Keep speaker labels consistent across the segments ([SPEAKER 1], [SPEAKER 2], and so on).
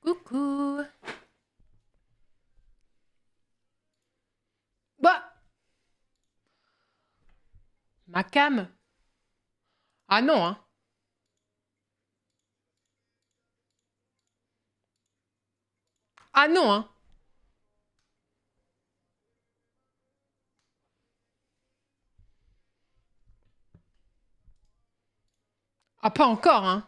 [SPEAKER 1] Coucou. Bah, ma cam. Ah non, hein. Ah non, hein. Ah pas encore, hein.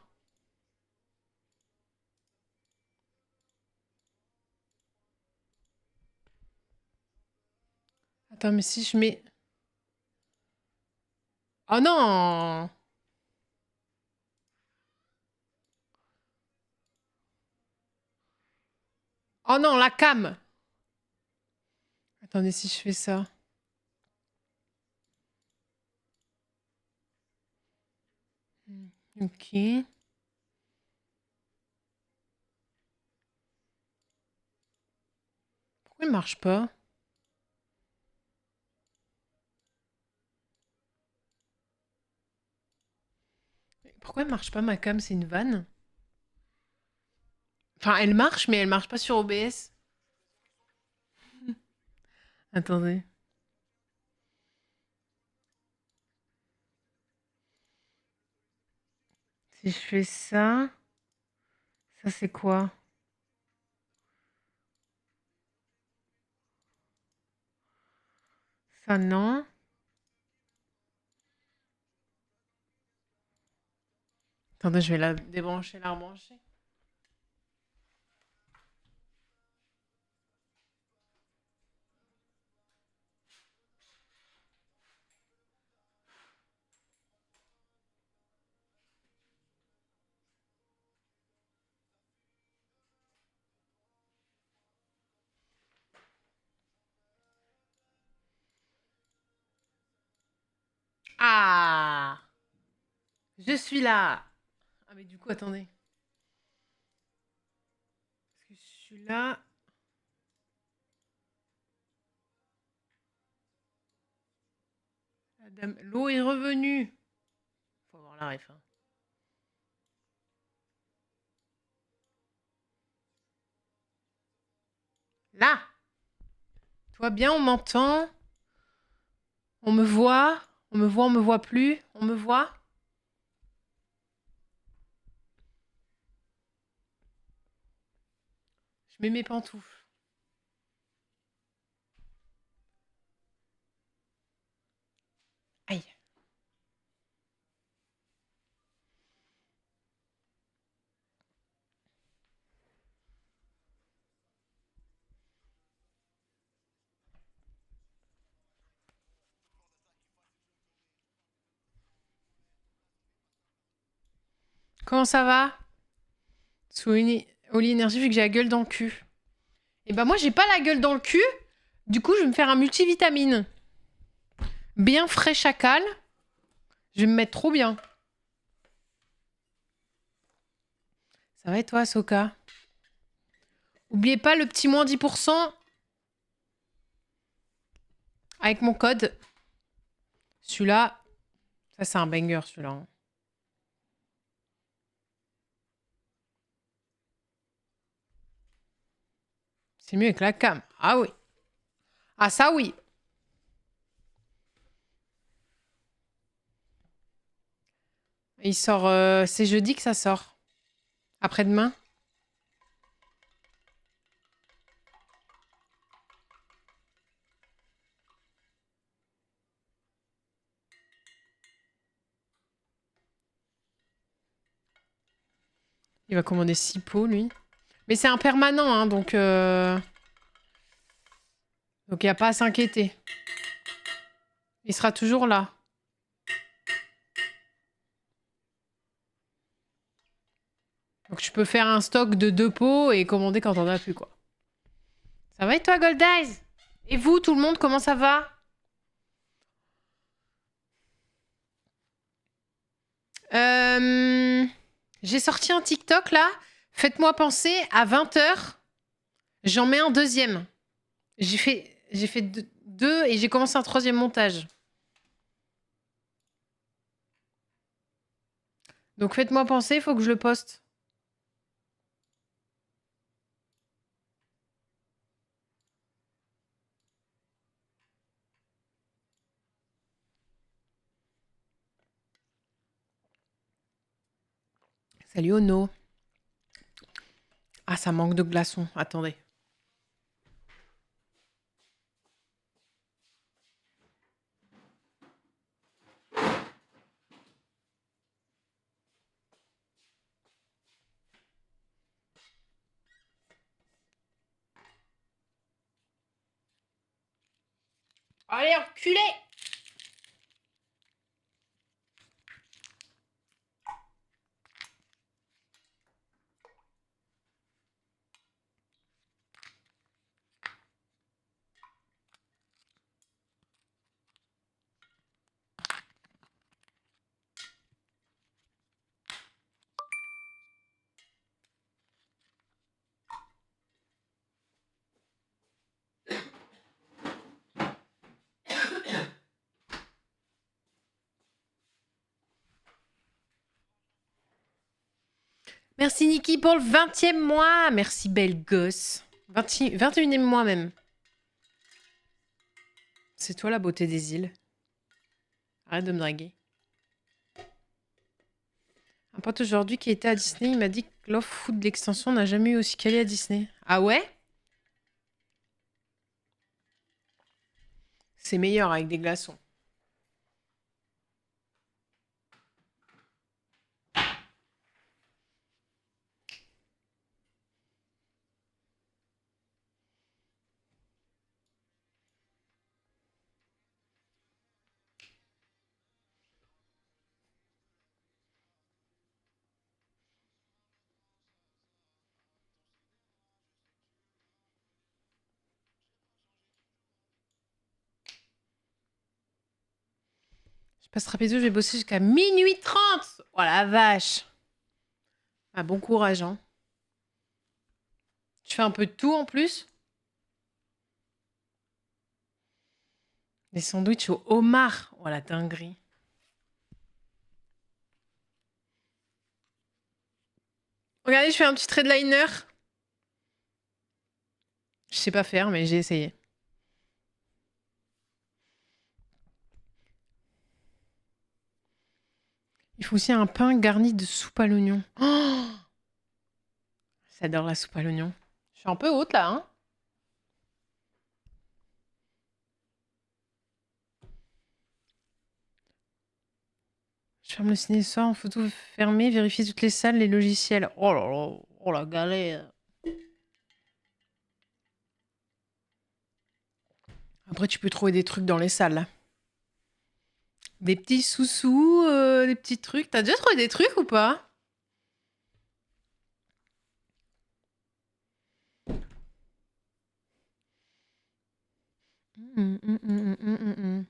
[SPEAKER 1] Attends, mais si je mets... Oh non. Oh non, la cam. Attendez, si je fais ça. Ok. Pourquoi il marche pas? Pourquoi elle marche pas ma cam? C'est une vanne? Enfin, elle marche, mais elle marche pas sur OBS. Attendez. Si je fais ça c'est quoi? Ça non. Attendez, je vais la débrancher, la rebrancher. Ah, je suis là. Ah mais du coup, attendez. Parce que je suis là. L'eau est revenue. Faut avoir la ref, hein. Là. Toi bien, on m'entend. On me voit. On me voit plus. On me voit. Je mets mes pantoufles. Aïe. Comment ça va? Sous une... Oli Énergie, vu que j'ai la gueule dans le cul. Et ben moi, j'ai pas la gueule dans le cul. Du coup, je vais me faire un multivitamine. Bien frais chacal. Je vais me mettre trop bien. Ça va et toi, Soka? Oubliez pas le petit moins 10% avec mon code. Celui-là, ça c'est un banger, celui-là, hein. C'est mieux avec la cam. Ah oui. Ah ça oui. Il sort... c'est jeudi que ça sort. Après-demain. Il va commander 6 pots, lui. Mais c'est un permanent, hein, donc... Donc il n'y a pas à s'inquiéter. Il sera toujours là. Donc tu peux faire un stock de 2 pots et commander quand t'en as plus, quoi. Ça va et toi, Gold Eyes? Et vous, tout le monde, comment ça va? J'ai sorti un TikTok, là. Faites-moi penser, à 20h, j'en mets un deuxième. J'ai fait deux et j'ai commencé un troisième montage. Donc faites-moi penser, il faut que je le poste. Salut Ono. Ah, ça manque de glaçons. Attendez. Allez, enculé! Merci Niki pour le 20e mois. Merci belle gosse. 21e mois même. C'est toi la beauté des îles. Arrête de me draguer. Un pote aujourd'hui qui était à Disney, il m'a dit que l'offre food de l'extension n'a jamais eu aussi calé à Disney. Ah ouais? C'est meilleur avec des glaçons. Je passe rapido, je vais bosser jusqu'à minuit 30. Oh la vache. Ah, bon courage, hein. Tu fais un peu de tout en plus? Des sandwichs au homard. Oh la dinguerie. Regardez, je fais un petit trait de liner. Je sais pas faire, mais j'ai essayé. Il faut aussi un pain garni de soupe à l'oignon. Oh, j'adore la soupe à l'oignon. Je suis un peu haute là, hein? Je ferme le ciné ce soir en photo fermée, vérifier toutes les salles, les logiciels. Oh là là, oh la galère. Après, tu peux trouver des trucs dans les salles. Des petits sous-sous, des petits trucs. T'as déjà trouvé des trucs ou pas? Hum, hum, hum, hum, hum, hum.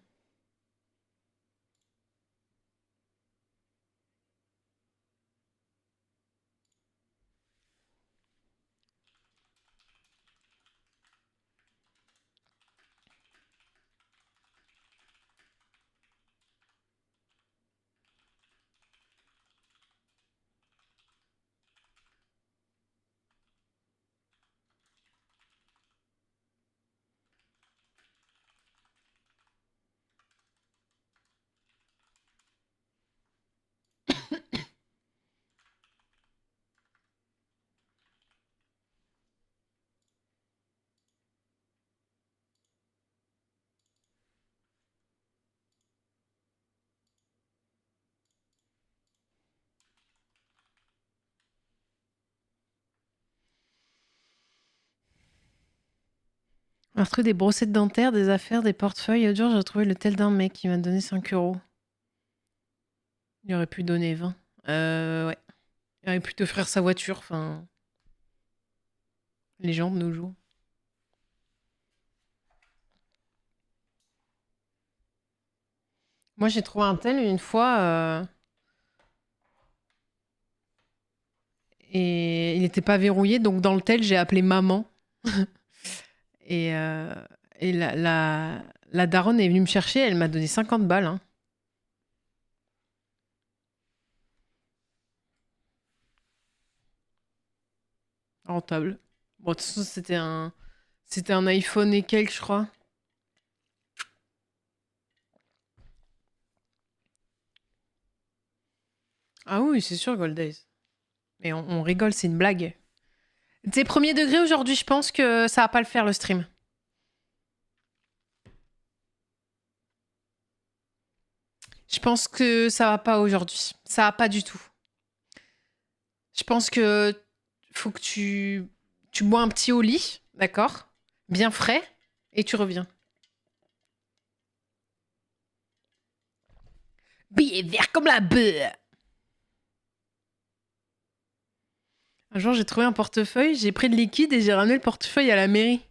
[SPEAKER 1] On a retrouvé des brossettes dentaires, des affaires, des portefeuilles. L'autre jour, j'ai retrouvé le tel d'un mec qui m'a donné 5 euros. Il aurait pu donner 20. Ouais. Il aurait pu t'offrir sa voiture. Enfin, les gens de nos jours. Moi, j'ai trouvé un tel une fois. Et il n'était pas verrouillé. Donc, dans le tel, j'ai appelé maman. Et, euh, et la daronne est venue me chercher. Elle m'a donné 50 balles. Hein. Rentable. Bon, de toute façon, c'était un iPhone et quelques, je crois. Ah oui, c'est sûr, Gold Days. Mais on rigole, c'est une blague. T'es premier degré aujourd'hui, je pense que ça va pas le faire le stream. Je pense que ça va pas aujourd'hui. Ça va pas du tout. Je pense que faut que tu bois un petit au lit, d'accord? Bien frais, et tu reviens. Billet vert comme la beurre. Un jour, j'ai trouvé un portefeuille, j'ai pris le liquide et j'ai ramené le portefeuille à la mairie.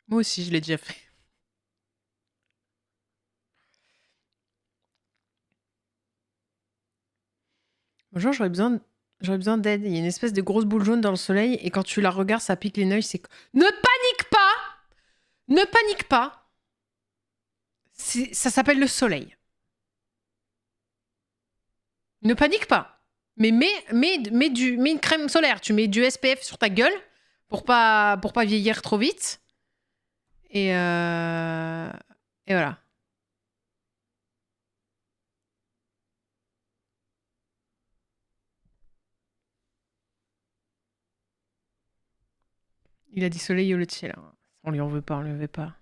[SPEAKER 1] Moi aussi, je l'ai déjà fait. Bonjour, j'aurais besoin d'aide. Il y a une espèce de grosse boule jaune dans le soleil et quand tu la regardes, ça pique les yeux. Ne panique pas! Ne panique pas! Ça s'appelle le soleil. Ne panique pas. Mais mets une crème solaire. Tu mets du SPF sur ta gueule pour pas vieillir trop vite. Et voilà. Il a dit soleil au lieu de ciel. On lui en veut pas, on lui en veut pas.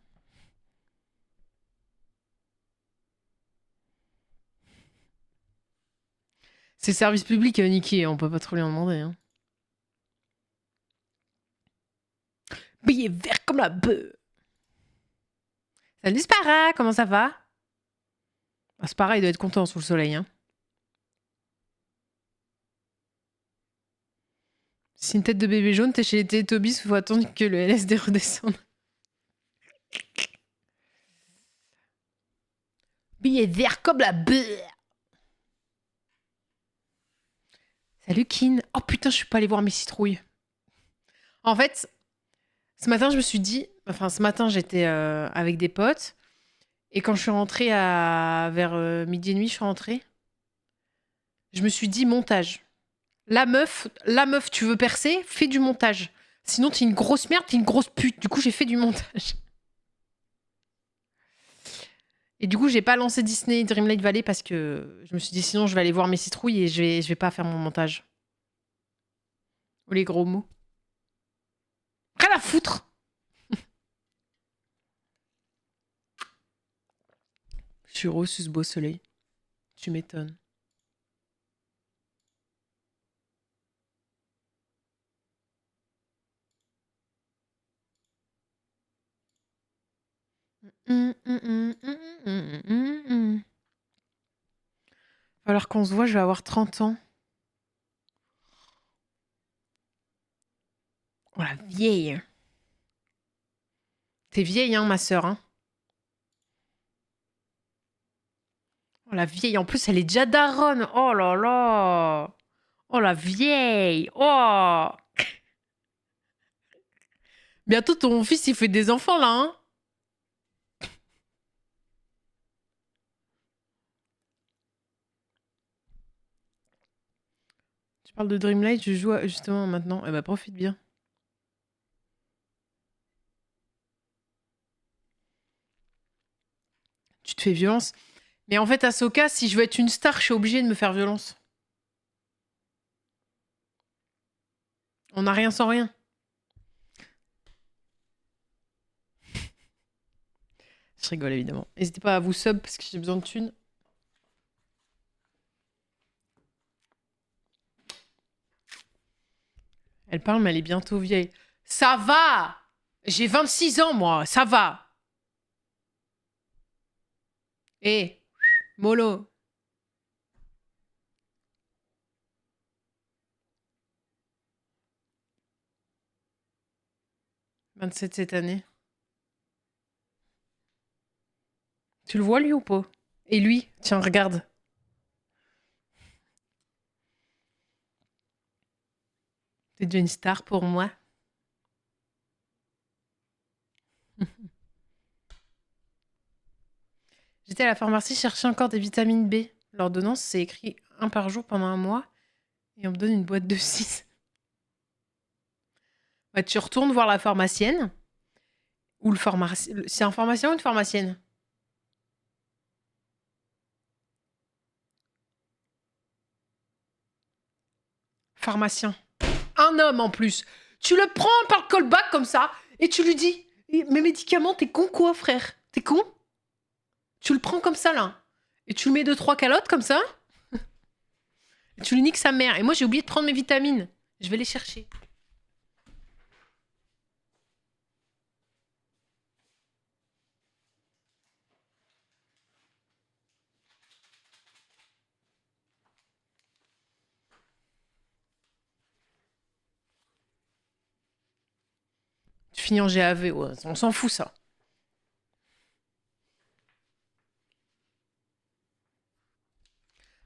[SPEAKER 1] C'est service public, Niki, on peut pas trop lui en demander. Hein. Billet vert comme la beurre. Salut Spara, comment ça va? Spara, il doit être content sous le soleil. Hein. Si une tête de bébé jaune, t'es chez les Télétobies, faut attendre que le LSD redescende. Billet vert comme la beurre. Salut Kin. Oh putain, je suis pas allée voir mes citrouilles. En fait, ce matin, je me suis dit... Enfin, ce matin, j'étais avec des potes. Et quand je suis rentrée vers midi et demi, je suis rentrée. Je me suis dit montage. La meuf, tu veux percer, fais du montage. Sinon, t'es une grosse merde, t'es une grosse pute. Du coup, j'ai fait du montage. Et du coup, j'ai pas lancé Disney Dreamlight Valley parce que je me suis dit sinon, je vais aller voir mes citrouilles et je vais pas faire mon montage. Ou les gros mots. Rien à foutre. Je suis rose sous ce beau soleil. Tu m'étonnes. Alors qu'on se voit, je vais avoir 30 ans. Oh la vieille. T'es vieille, hein, ma sœur. Hein. Oh la vieille. En plus, elle est déjà daronne. Oh là là. Oh la vieille. Oh. Bientôt, ton fils, il fait des enfants, là, hein. Tu parles de Dreamlight, je joue justement maintenant. Eh ben, profite bien. Tu te fais violence. Mais en fait, Ahsoka, si je veux être une star, je suis obligée de me faire violence. On n'a rien sans rien. Je rigole, évidemment. N'hésitez pas à vous sub parce que j'ai besoin de thunes. Elle parle, mais elle est bientôt vieille. Ça va! J'ai 26 ans, moi. Ça va. Eh, mollo. 27 cette année. Tu le vois, lui, ou pas? Et lui? Tiens, regarde. T'es déjà une star pour moi. J'étais à la pharmacie chercher encore des vitamines B. L'ordonnance, c'est écrit 1 par jour pendant 1 mois. Et on me donne une boîte de 6. Bah, tu retournes voir la pharmacienne. Ou le pharmacien. C'est un pharmacien ou une pharmacienne? Pharmacien. Un homme en plus. Tu le prends par le callback comme ça et tu lui dis mes médicaments, t'es con quoi, frère? T'es con? Tu le prends comme ça là. Et tu lui mets 2-3 calottes comme ça. Et tu lui niques sa mère. Et moi j'ai oublié de prendre mes vitamines. Je vais les chercher. Tu finis en GAV, ouais, on s'en fout ça.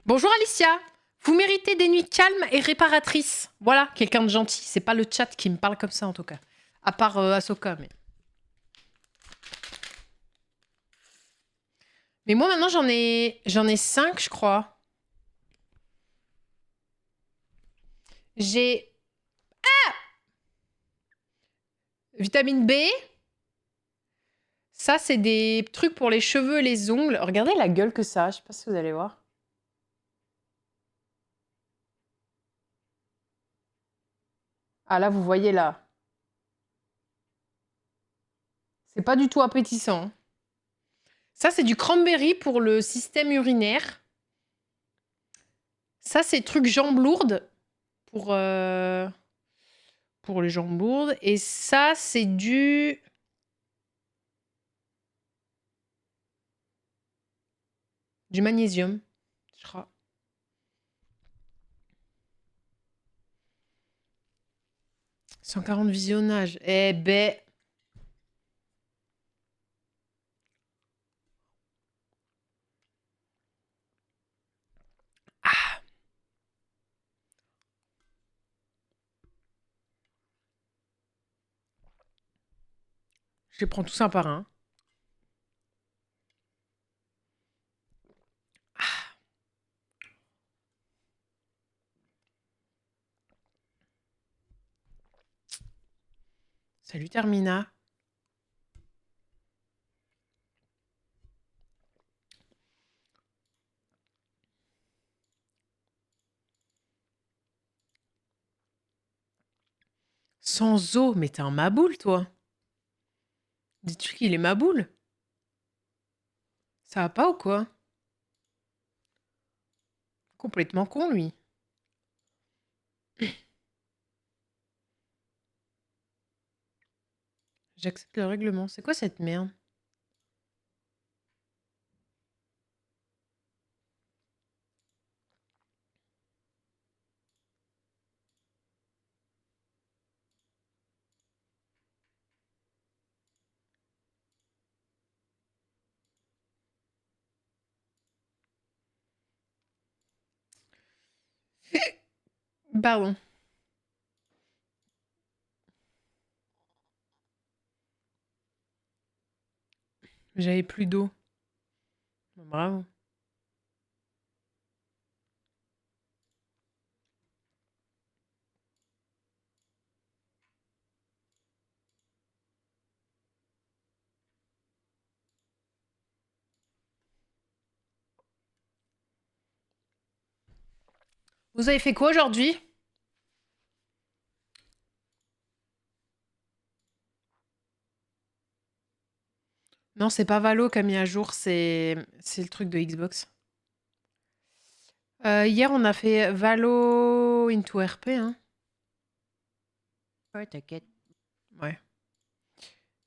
[SPEAKER 1] Bonjour Alicia. Vous méritez des nuits calmes et réparatrices. Voilà, quelqu'un de gentil. C'est pas le chat qui me parle comme ça en tout cas. À part Ahsoka, mais... Mais moi maintenant j'en ai 5 je crois. J'ai... Ah, vitamine B. Ça c'est des trucs pour les cheveux et les ongles. Regardez la gueule que ça a, je sais pas si vous allez voir. Ah là vous voyez là. C'est pas du tout appétissant. Ça c'est du cranberry pour le système urinaire. Ça c'est truc jambes lourdes pour les jambes lourdes. Et ça, c'est du... magnésium, je crois. « 140 visionnages. Eh ben... Ah. Je les prends tous un par un. Ah. Salut Termina. Sans eau, mais t'es un maboule, toi. Dis-tu qu'il est maboule? Ça va pas ou quoi? Complètement con, lui. J'accepte le règlement. C'est quoi cette merde? Pardon. J'avais plus d'eau. Bravo. Vous avez fait quoi aujourd'hui? Non, c'est pas Valo qui a mis à jour, c'est le truc de Xbox. Hier, on a fait Valo into RP. Hein.
[SPEAKER 2] Ouais, t'inquiète.
[SPEAKER 1] Ouais.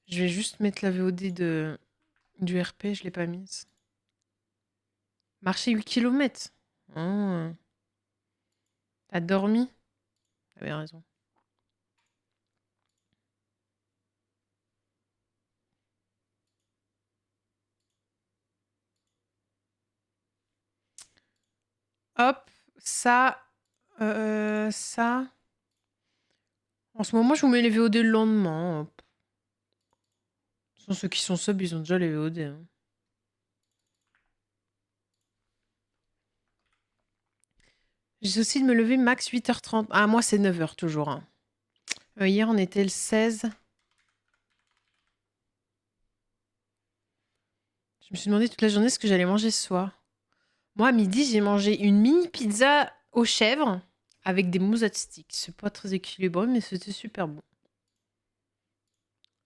[SPEAKER 1] Je vais juste mettre la VOD du RP, je l'ai pas mise. Marcher 8 km. Oh. T'as dormi? T'avais raison. Hop, ça. Ça. En ce moment, je vous mets les VOD le lendemain. Hop. De toute façon, ceux qui sont sub, ils ont déjà les VOD. Hein. J'ai aussi de me lever max 8h30. Ah, moi, c'est 9h toujours. Hein. Hier, on était le 16. Je me suis demandé toute la journée ce que j'allais manger ce soir. Moi, à midi, j'ai mangé une mini pizza aux chèvres avec des moussettes sticks. C'est pas très équilibré, mais c'était super bon.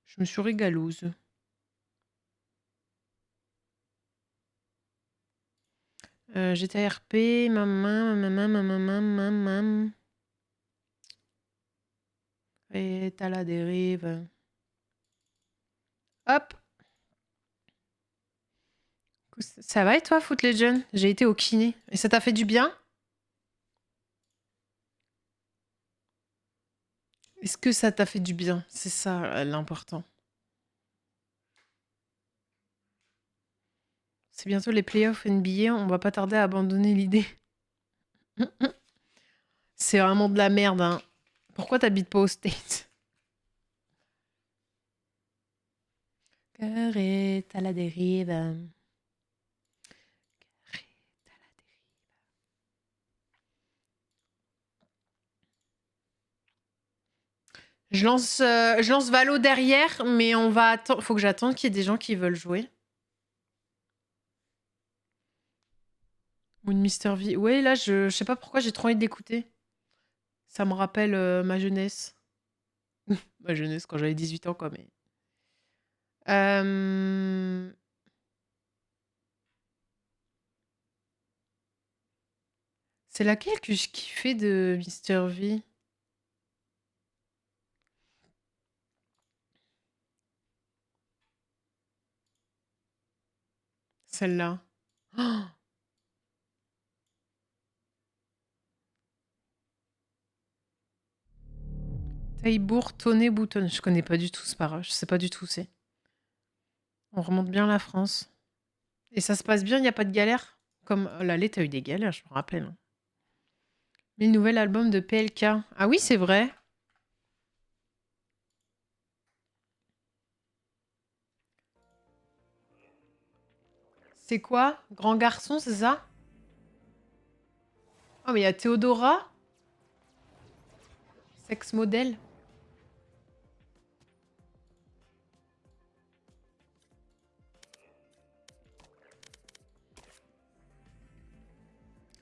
[SPEAKER 1] Je me suis régalouse. GTA RP, maman. Et t'as la dérive. Hop. Ça va et toi, Foot Legend? J'ai été au kiné. Et ça t'a fait du bien? Est-ce que ça t'a fait du bien? C'est ça l'important. C'est bientôt les playoffs NBA, on va pas tarder à abandonner l'idée. C'est vraiment de la merde, hein. Pourquoi t'habites pas aux States? Cœur est à la dérive. Je lance Valo derrière, mais on va attendre. Faut que j'attende qu'il y ait des gens qui veulent jouer. Ou une Mister V. Ouais, là, je sais pas pourquoi j'ai trop envie d'écouter. Ça me rappelle ma jeunesse. Ma jeunesse quand j'avais 18 ans, quoi, mais. C'est laquelle que je kiffais de Mister V? Celle-là. Oh, Taillebourg, Tonnet, Boutonne. Je connais pas du tout ce para. Je sais pas du tout où c'est. On remonte bien la France. Et ça se passe bien, il n'y a pas de galère? Comme l'aller, t'as eu des galères, je me rappelle, hein. Mais le nouvel album de PLK. Ah oui, c'est vrai. C'est quoi? Grand garçon, c'est ça? Oh, mais il y a Théodora, sexe modèle.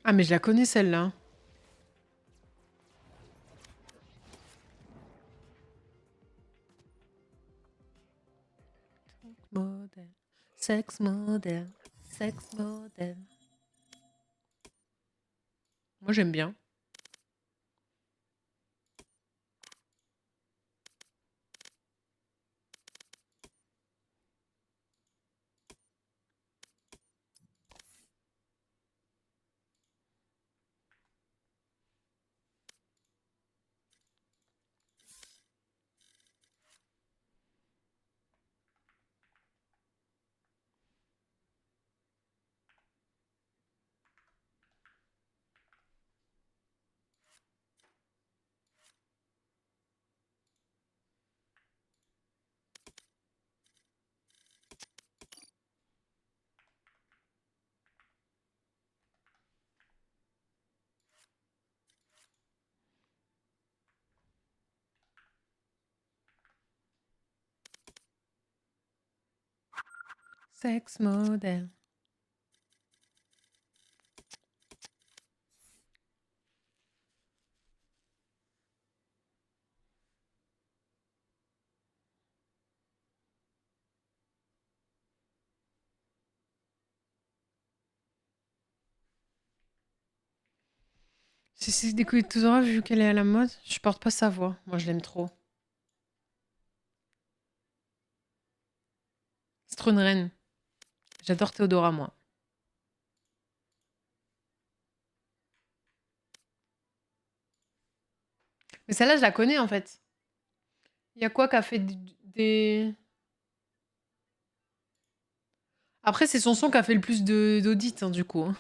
[SPEAKER 1] Ah, mais je la connais celle-là. Modèle, sexe modèle, sexe modèle. Moi, j'aime bien. Sexe modèle. C'est d'écouter Théodora vu qu'elle est à la mode. Je porte pas sa voix. Moi, je l'aime trop. Reine. J'adore Théodora, moi. Mais celle-là, je la connais en fait. Il y a quoi qu'a fait des. Après, c'est son son qui a fait le plus d'audits, hein, du coup, hein.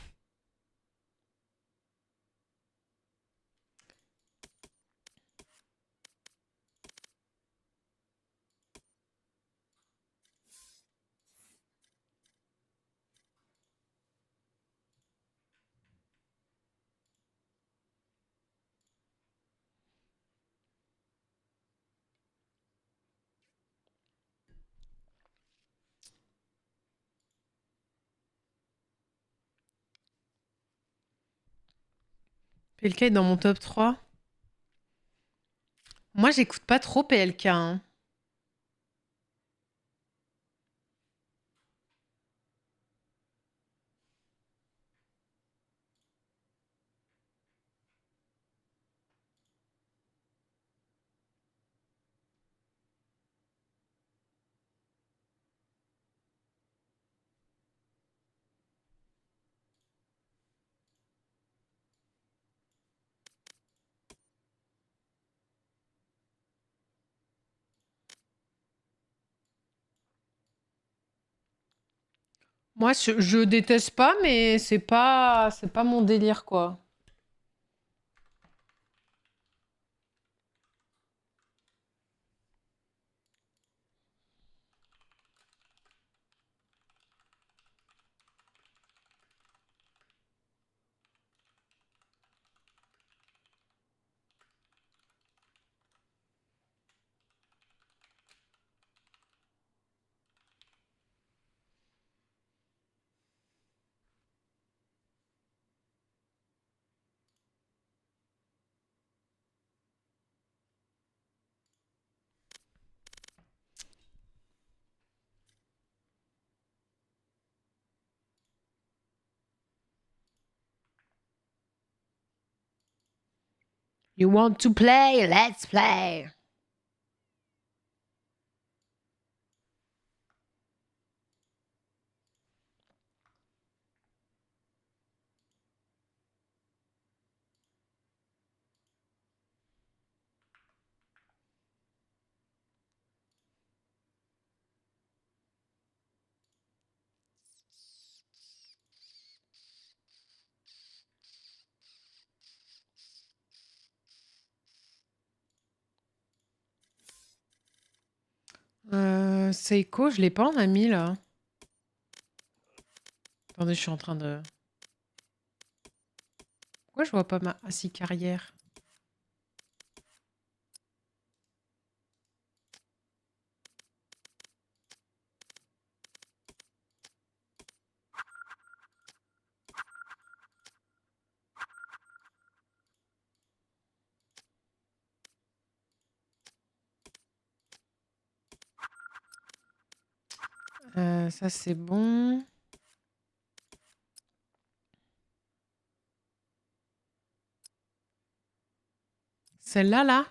[SPEAKER 1] PLK est dans mon top 3. Moi, j'écoute pas trop PLK. Hein. Moi, je déteste pas, mais c'est pas mon délire, quoi. You want to play? Let's play. Seiko, je l'ai pas en ami, là. Attendez, je suis en train de... Pourquoi je vois pas ma... Ah si, carrière. Ça, c'est bon. Celle-là, là?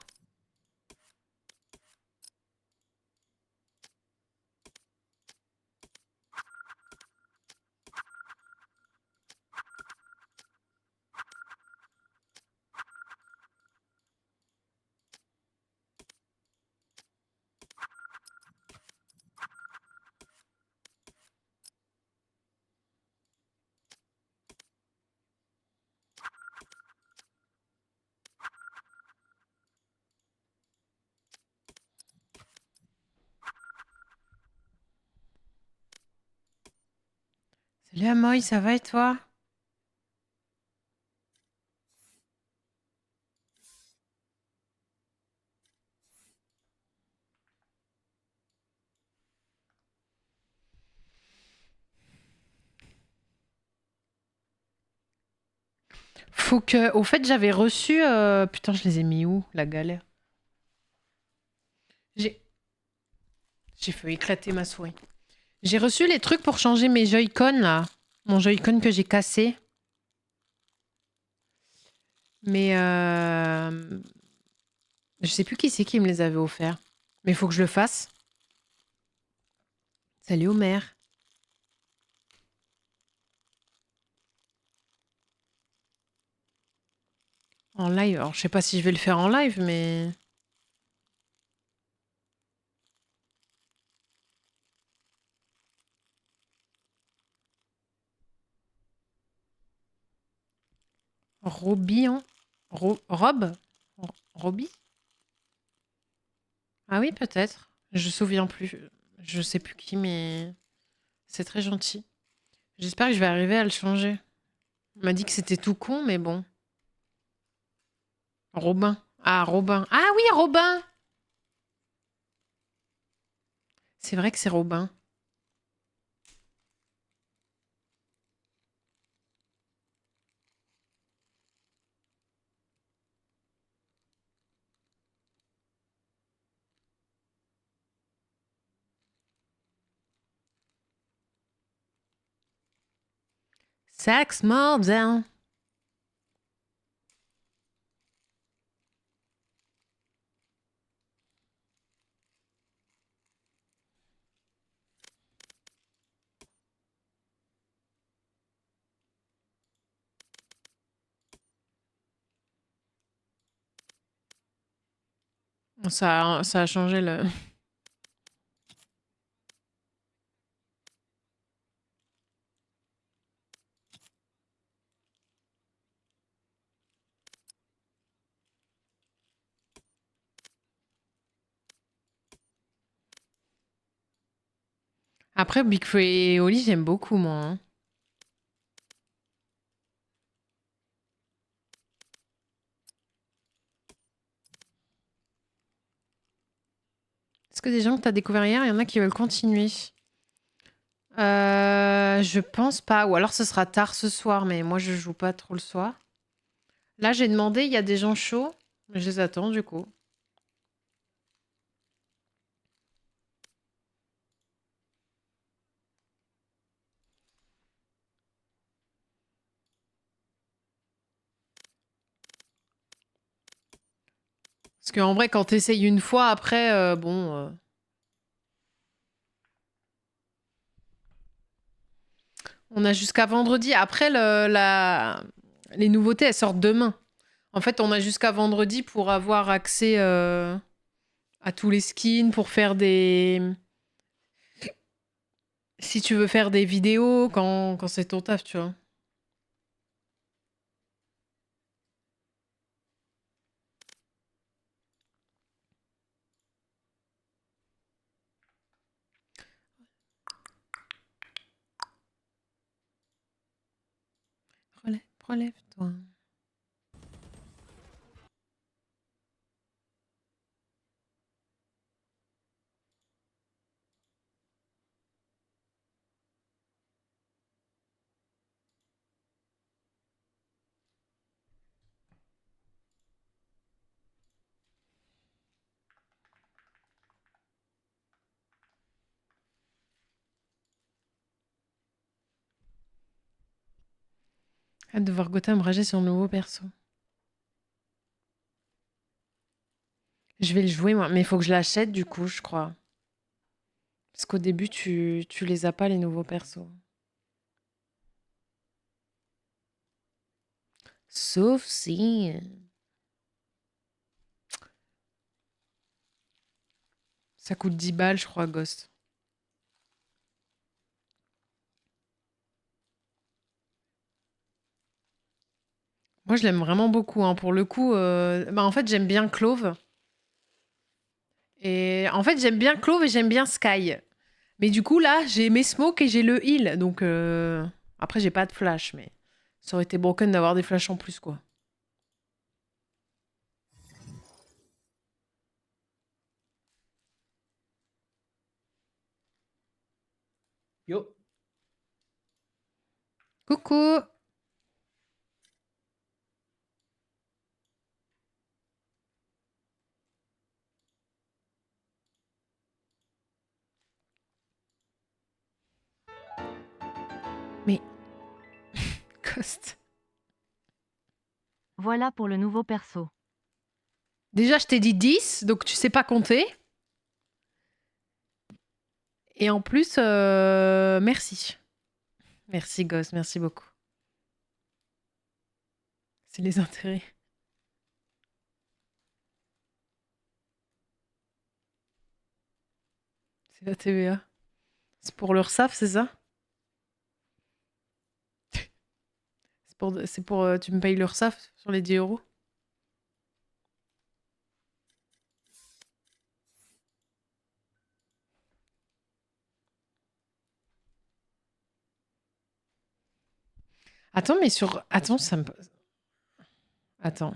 [SPEAKER 1] Salut Amoy, ça va et toi? Faut que... Au fait, j'avais reçu... Putain, je les ai mis où? La galère. J'ai... J'ai fait éclater ma souris. J'ai reçu les trucs pour changer mes Joy-Con, là. Mon Joy-Con que j'ai cassé. Mais... Je sais plus qui c'est qui me les avait offerts. Mais il faut que je le fasse. Salut Homer. En live. Alors, je sais pas si je vais le faire en live, mais... Robian. Rob? Roby? Ah oui, peut-être. Je me souviens plus. Je sais plus qui, mais... C'est très gentil. J'espère que je vais arriver à le changer. On m'a dit que c'était tout con, mais bon. Robin. Ah, Robin. Ah oui, Robin! C'est vrai que c'est Robin. Sex modern. Ça a changé le... Après, Big Flo et Oli, j'aime beaucoup, moi. Hein. Est-ce que des gens que t'as découvert hier, il y en a qui veulent continuer? Je pense pas. Ou alors ce sera tard ce soir, mais moi je joue pas trop le soir. Là, j'ai demandé, il y a des gens chauds. Je les attends du coup. Parce qu'en vrai, quand t'essayes une fois, après, bon... On a jusqu'à vendredi. Après, les nouveautés, elles sortent demain. En fait, on a jusqu'à vendredi pour avoir accès à tous les skins, pour faire des... Si tu veux faire des vidéos quand c'est ton taf, tu vois. Relève-toi. Hâte de voir Gotham rager sur le nouveau perso. Je vais le jouer, moi. Mais il faut que je l'achète, du coup, je crois. Parce qu'au début, tu les as pas, les nouveaux persos. Sauf si... Ça coûte 10 balles, je crois, Ghost. Moi, je l'aime vraiment beaucoup. Hein. Pour le coup, en fait, j'aime bien Clove. Et en fait, j'aime bien Clove et j'aime bien Sky. Mais du coup, là, j'ai mes smokes et j'ai le heal. Donc, après, j'ai pas de flash, mais ça aurait été broken d'avoir des flashs en plus, quoi.
[SPEAKER 2] Yo,
[SPEAKER 1] Coucou. Mais... Ghost.
[SPEAKER 3] Voilà pour le nouveau perso.
[SPEAKER 1] Déjà, je t'ai dit 10, donc tu sais pas compter. Et en plus, merci. Merci, Ghost. Merci beaucoup. C'est les intérêts. C'est la TVA. C'est pour l'URSSAF, c'est ça? Tu me payes l'URSSAF sur les 10 euros? Attends, mais sur... Attends, ça me... Attends.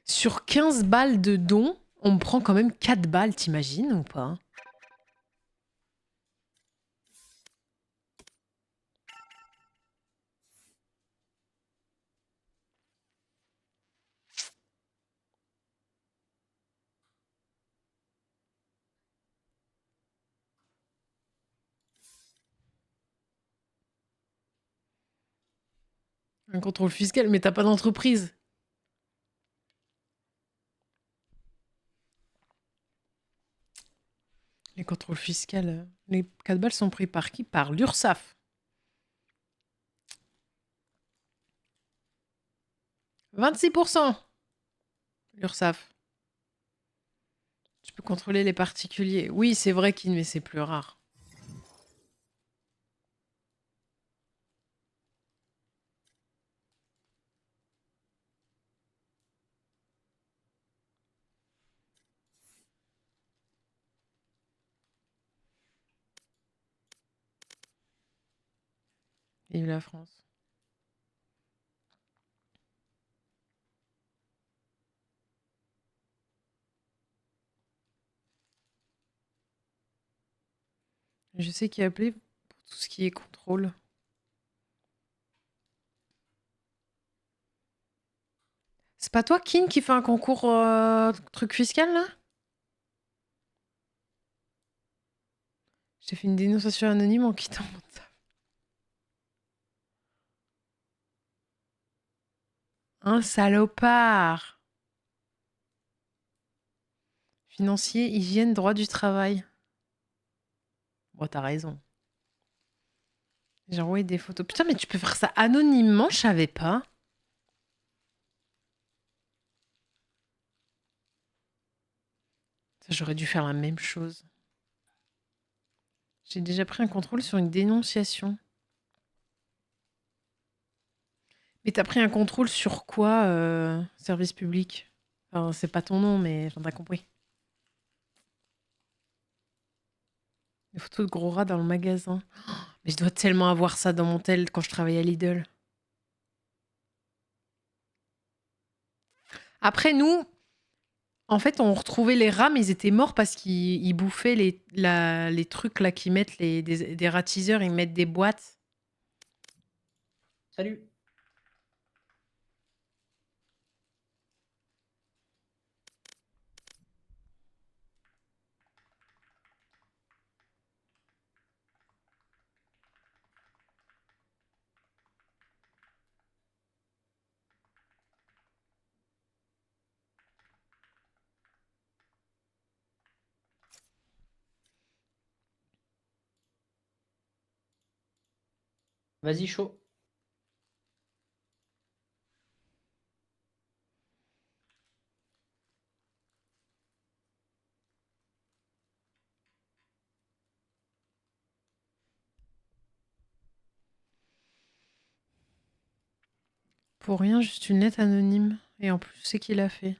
[SPEAKER 1] Sur 15 balles de dons, on me prend quand même 4 balles, t'imagines ou pas? Un contrôle fiscal, mais t'as pas d'entreprise. Les contrôles fiscaux, les 4 balles sont pris par qui? Par l'URSSAF. 26%. L'URSSAF. Tu peux contrôler les particuliers. Oui, c'est vrai qu'il mais c'est plus rare. Vive la France. Je sais qui appeler pour tout ce qui est contrôle. C'est pas toi, Kin, qui fait un concours truc fiscal, là? J'ai fait une dénonciation anonyme en quittant mon taf. Un salopard. Financier, hygiène, droit du travail. Bon, t'as raison. J'ai envoyé des photos. Putain, mais tu peux faire ça anonymement, je savais pas. J'aurais dû faire la même chose. J'ai déjà pris un contrôle sur une dénonciation. Mais t'as pris un contrôle sur quoi, service public? Enfin, c'est pas ton nom, mais j'en ai compris. Des photos de gros rats dans le magasin. Oh, mais je dois tellement avoir ça dans mon tel quand je travaillais à Lidl. Après, nous, en fait, on retrouvait les rats, mais ils étaient morts parce qu'ils bouffaient les trucs là qu'ils mettent, des ratiseurs, ils mettent des boîtes.
[SPEAKER 2] Salut. Vas-y, chaud.
[SPEAKER 1] Pour rien, juste une lettre anonyme. Et en plus, c'est qui l'a fait.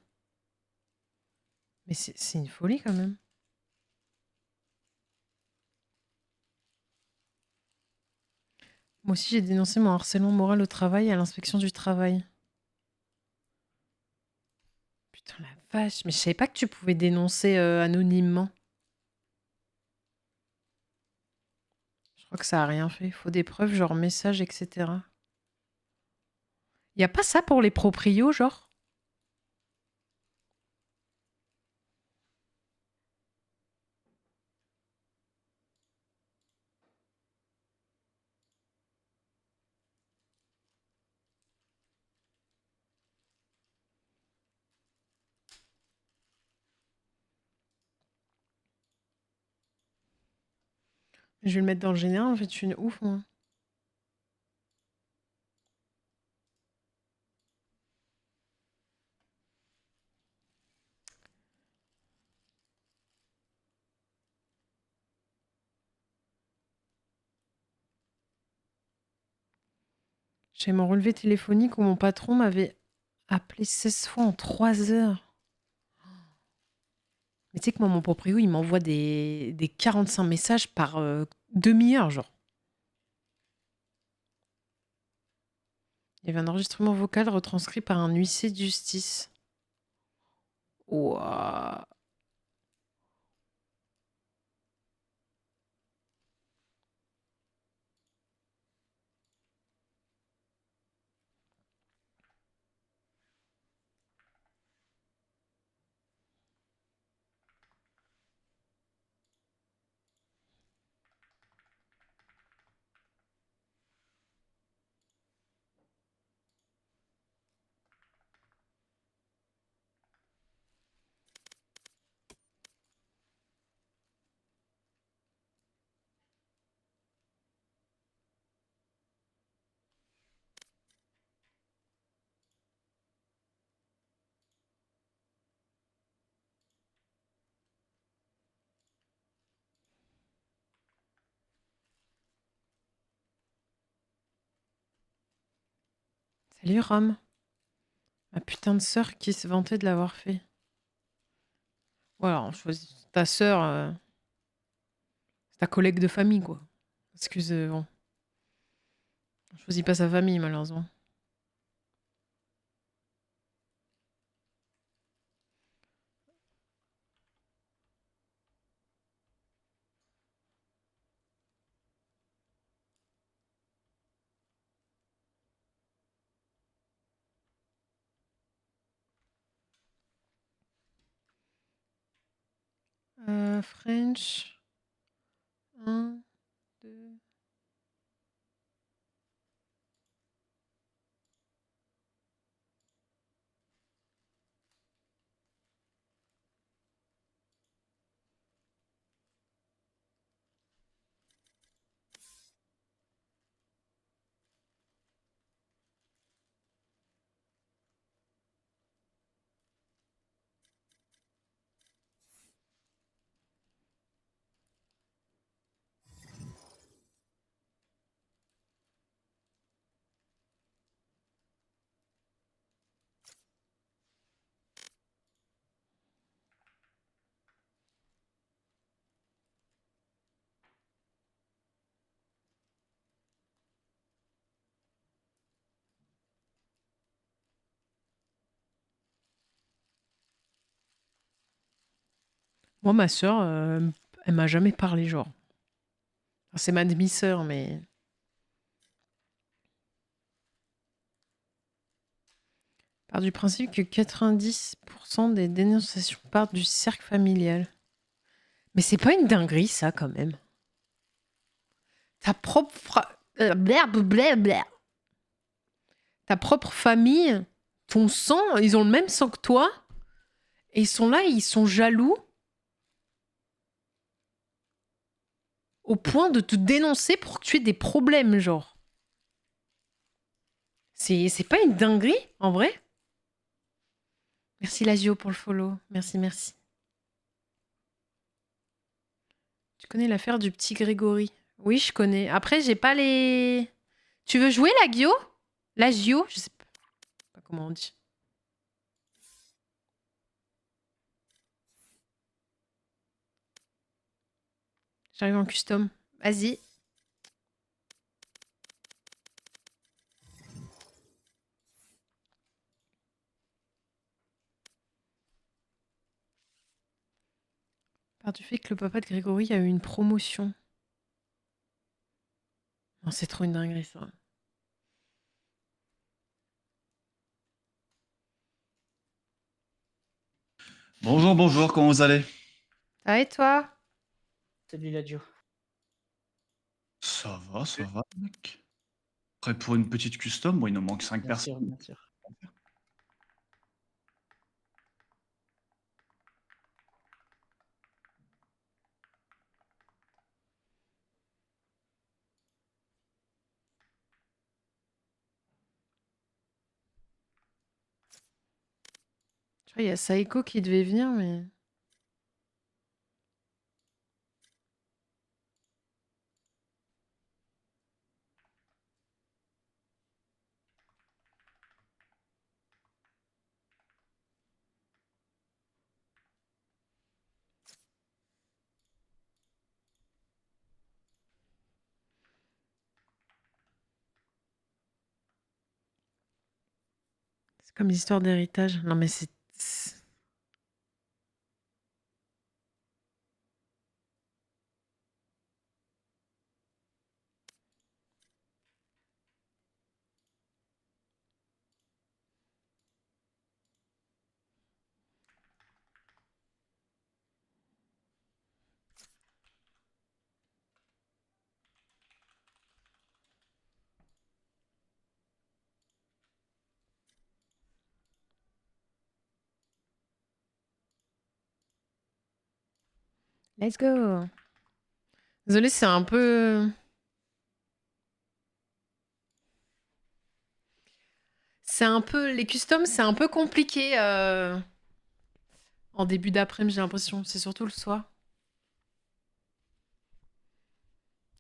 [SPEAKER 1] Mais c'est une folie quand même. Moi aussi, j'ai dénoncé mon harcèlement moral au travail à l'inspection du travail. Putain, la vache. Mais je savais pas que tu pouvais dénoncer anonymement. Je crois que ça a rien fait. Il faut des preuves, genre message, etc. Y a pas ça pour les proprios, genre? Je vais le mettre dans le général, en fait, je suis une ouf, moi. J'ai mon relevé téléphonique où mon patron m'avait appelé 16 fois en 3 heures. Mais tu sais que moi, mon proprio, il m'envoie des 45 messages par demi-heure, genre. Il y avait un enregistrement vocal retranscrit par un huissier de justice. Ouah. Salut Rome. Ma putain de sœur qui se vantait de l'avoir fait. Voilà, on choisit ta sœur, c'est ta collègue de famille, quoi. Excuse, bon. On choisit pas sa famille, malheureusement. French. 1, 2. Moi, ma sœur, elle m'a jamais parlé, genre. Enfin, c'est ma demi-sœur, mais. Part du principe que 90% des dénonciations partent du cercle familial. Mais c'est pas une dinguerie, ça, quand même. Ta propre. Ta propre famille, ton sang, ils ont le même sang que toi. Et ils sont là, ils sont jaloux. Au point de te dénoncer pour que tu aies des problèmes, genre. C'est pas une dinguerie, en vrai? Merci Lazio pour le follow. Merci, merci. Tu connais l'affaire du petit Grégory? Oui, je connais. Après, j'ai pas les... Tu veux jouer la Gio? La Gio? Je sais pas comment on dit. J'arrive en custom. Vas-y. Part du fait que le papa de Grégory a eu une promotion. Non, c'est trop une dinguerie, ça.
[SPEAKER 3] Bonjour, bonjour, comment vous allez?
[SPEAKER 1] Ça va et toi?
[SPEAKER 2] Salut la Dio.
[SPEAKER 3] Ça va, mec. Prêt pour une petite custom? Bon, il nous manque 5
[SPEAKER 2] Bien sûr,
[SPEAKER 3] personnes.
[SPEAKER 2] bien sûr.
[SPEAKER 1] Je crois qu'il y a Saiko qui devait venir, mais... C'est comme l'histoire d'héritage. Non, mais c'est... Let's go. Désolée, c'est un peu... C'est un peu... Les customs, c'est un peu compliqué en début d'après-midi, j'ai l'impression. C'est surtout le soir.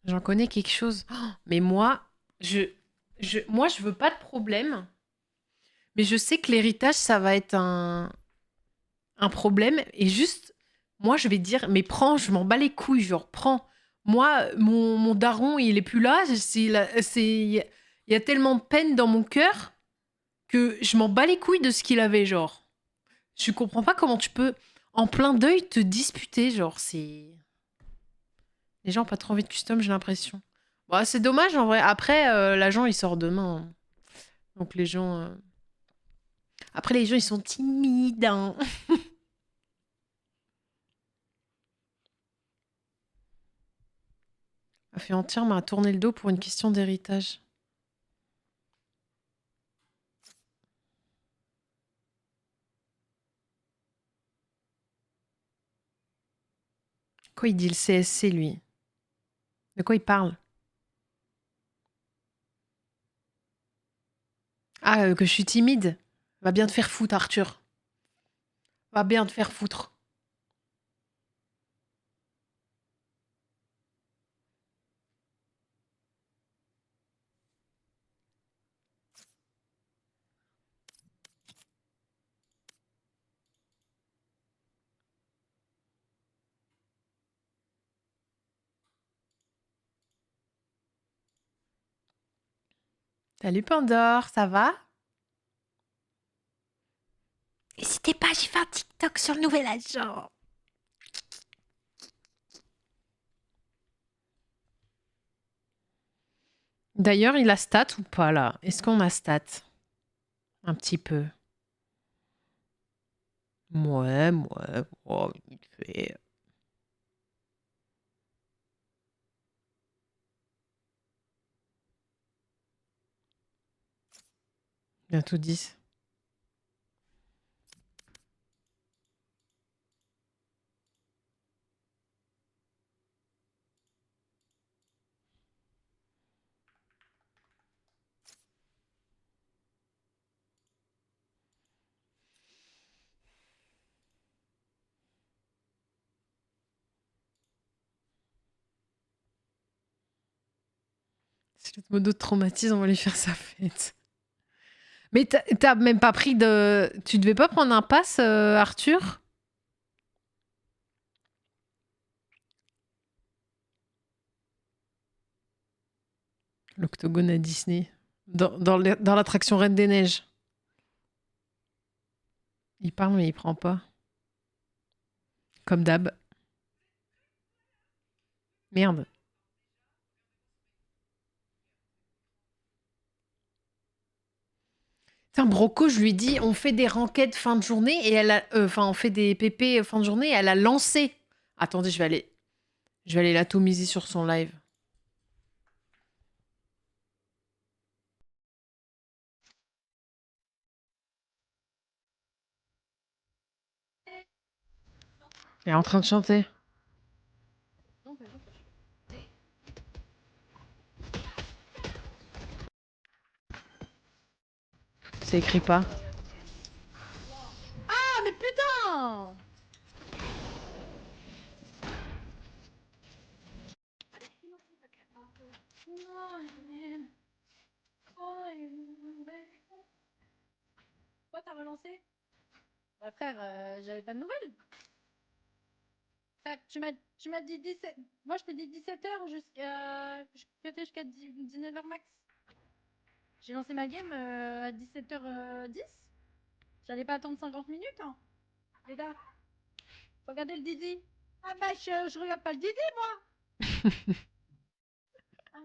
[SPEAKER 1] J'en connais quelque chose. Oh, mais moi, moi, je veux pas de problème Mais je sais que l'héritage, ça va être un problème. Et juste, moi, je vais dire, mais prends, je m'en bats les couilles, genre, prends. Moi, mon daron, il est plus là. Il y a tellement de peine dans mon cœur que je m'en bats les couilles de ce qu'il avait, genre. Je comprends pas comment tu peux, en plein deuil, te disputer, genre, c'est... Les gens ont pas trop envie de custom, j'ai l'impression. Bon, c'est dommage, en vrai. Après, l'agent, il sort demain, hein. Donc les gens... Après, les gens, ils sont timides, hein. Ma fille entière m'a tourné le dos pour une question d'héritage. Quoi il dit le CSC, lui? De quoi il parle? Ah, que je suis timide? Va bien te faire foutre, Arthur. Va bien te faire foutre. Salut Pandore, ça va? N'hésitez pas, j'ai fait un TikTok sur le nouvel agent. D'ailleurs, il a stat ou pas là? Est-ce qu'on a stat? Un petit peu. Ouais, oh, vite fait. Bientôt 10. Si le modo de traumatisme, on va lui faire sa fête. Mais t'as même pas pris de... Tu devais pas prendre un pass, Arthur? L'octogone à Disney. Dans l'attraction Reine des Neiges. Il parle, mais il prend pas. Comme d'hab. Merde. Tiens, Broco, je lui dis, on fait des ranquettes fin de journée et elle a... Enfin, on fait des PP fin de journée et elle a lancé. Attendez, je vais aller l'atomiser sur son live. Elle est en train de chanter. C'est écrit pas.
[SPEAKER 4] Ah, mais putain! Pourquoi t'as relancé? Bah frère, j'avais pas de nouvelles. Frère, tu m'as dit 17... Moi je t'ai dit 17h jusqu'à 19h max. J'ai lancé ma game à 17h10. J'allais pas attendre 50 minutes, hein. Les gars, regardez le Didi. Ah bah je regarde pas le Didi, moi. Ah,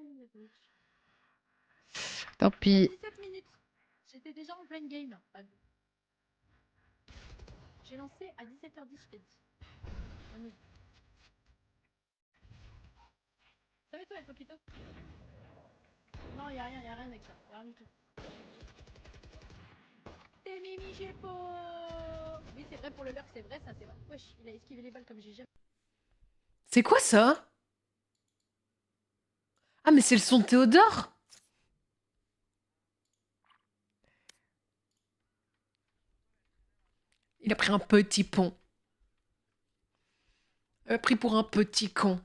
[SPEAKER 1] Tant pis.
[SPEAKER 4] 17 minutes. J'étais déjà en pleine game. J'ai lancé à 17h10, je t'ai dit. Ça va toi, Topito? Non, y'a rien avec ça. Y'a rien du tout. T'es Mimi Gépo. Oui, c'est vrai pour le lurk, c'est vrai, ça c'est vrai. Wesh, il a esquivé les balles comme j'ai jamais.
[SPEAKER 1] C'est quoi ça? Ah, mais c'est le son de Théodore? Il a pris un petit pont. Pris pour un petit con.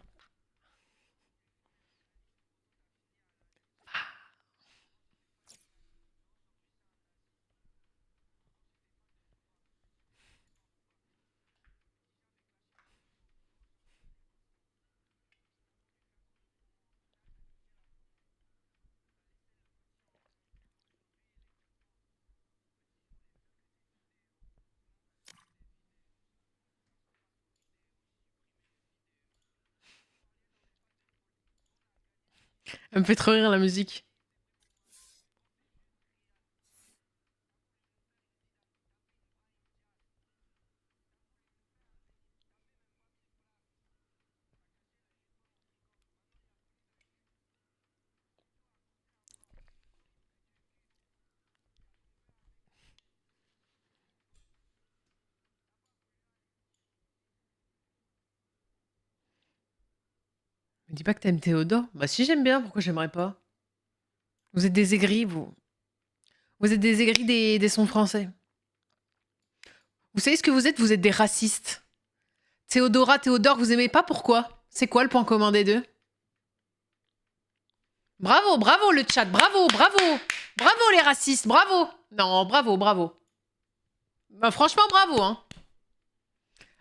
[SPEAKER 1] Elle me fait trop rire la musique. Me dis pas que t'aimes Théodore. Bah si j'aime bien, pourquoi j'aimerais pas? Vous êtes des aigris, vous. Vous êtes des aigris des sons français. Vous savez ce que vous êtes? Vous êtes des racistes. Théodora, Théodore, vous aimez pas, pourquoi? C'est quoi le point commun des deux? Bravo, bravo le chat, bravo, bravo. Bravo les racistes, bravo. Non, bravo, bravo. Bah franchement, bravo, hein.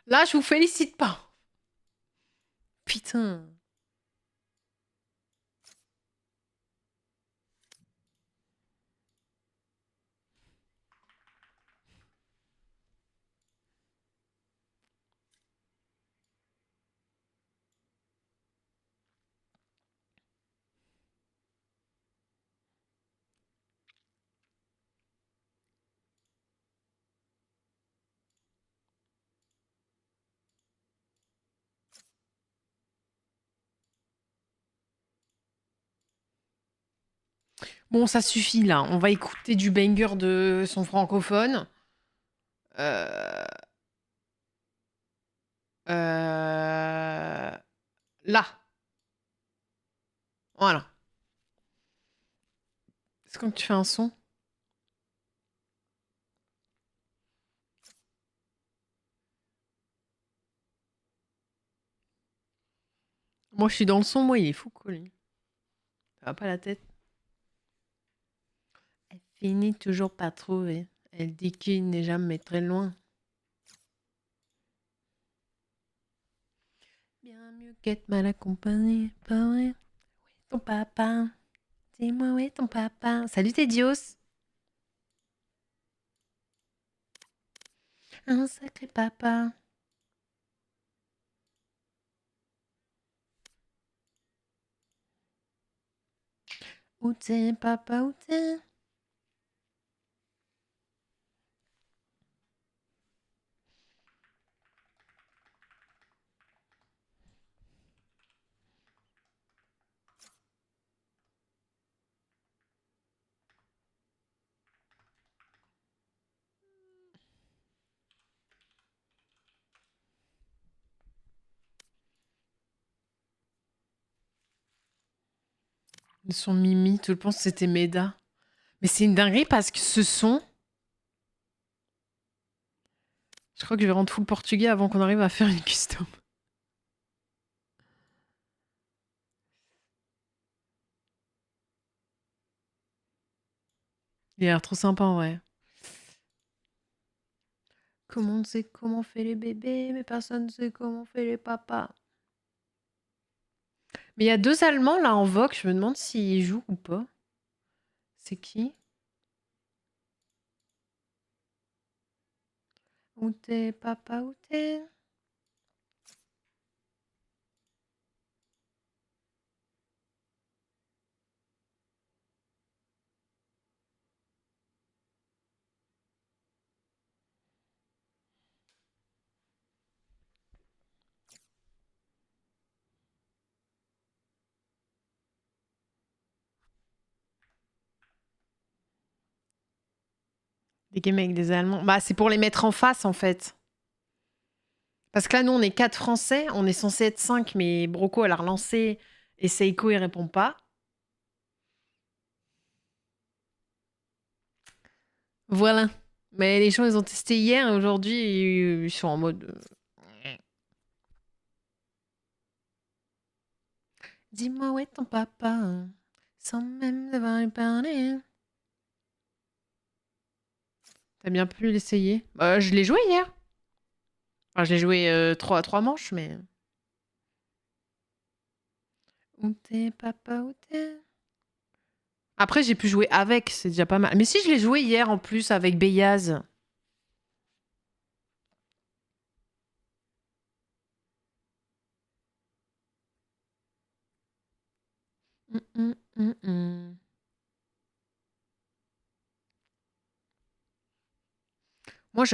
[SPEAKER 1] Là, je vous félicite pas. Putain. Bon, ça suffit là. On va écouter du banger de son francophone. Euh... Là. Voilà. C'est quand tu fais un son. Moi, je suis dans le son. Moi, il est fou, quoi, lui. Ça va pas la tête. Elle finit toujours par trouver. Elle dit qu'il n'est jamais très loin. Bien mieux qu'être mal accompagné. Pas vrai? Où est ton papa? Dis-moi où est ton papa? Salut Tédios. Un sacré papa. Où t'es, papa, où t'es? Le son Mimi, tout le monde pense que c'était Meda. Mais c'est une dinguerie parce que ce son. Je crois que je vais rendre full portugais avant qu'on arrive à faire une custom. Il a l'air trop sympa en vrai. Comment on sait comment on fait les bébés, mais personne ne sait comment on fait les papas. Mais il y a deux Allemands là en vogue, je me demande s'ils jouent ou pas. C'est qui? Où t'es, papa, où t'es? Des games avec des Allemands. Bah, c'est pour les mettre en face en fait. Parce que là, nous, on est 4 Français, on est censé être 5, mais Broco, elle a relancé et Seiko, il répond pas. Voilà. Mais les gens, ils ont testé hier et aujourd'hui, ils sont en mode. Dis-moi où est ton papa, hein, sans même devoir lui parler. T'as bien pu l'essayer? Bah, je l'ai joué hier. Enfin, je l'ai joué 3 manches, mais. Où t'es, papa, où t'es? Après, j'ai pu jouer avec, c'est déjà pas mal. Mais si, je l'ai joué hier en plus avec Beyaz.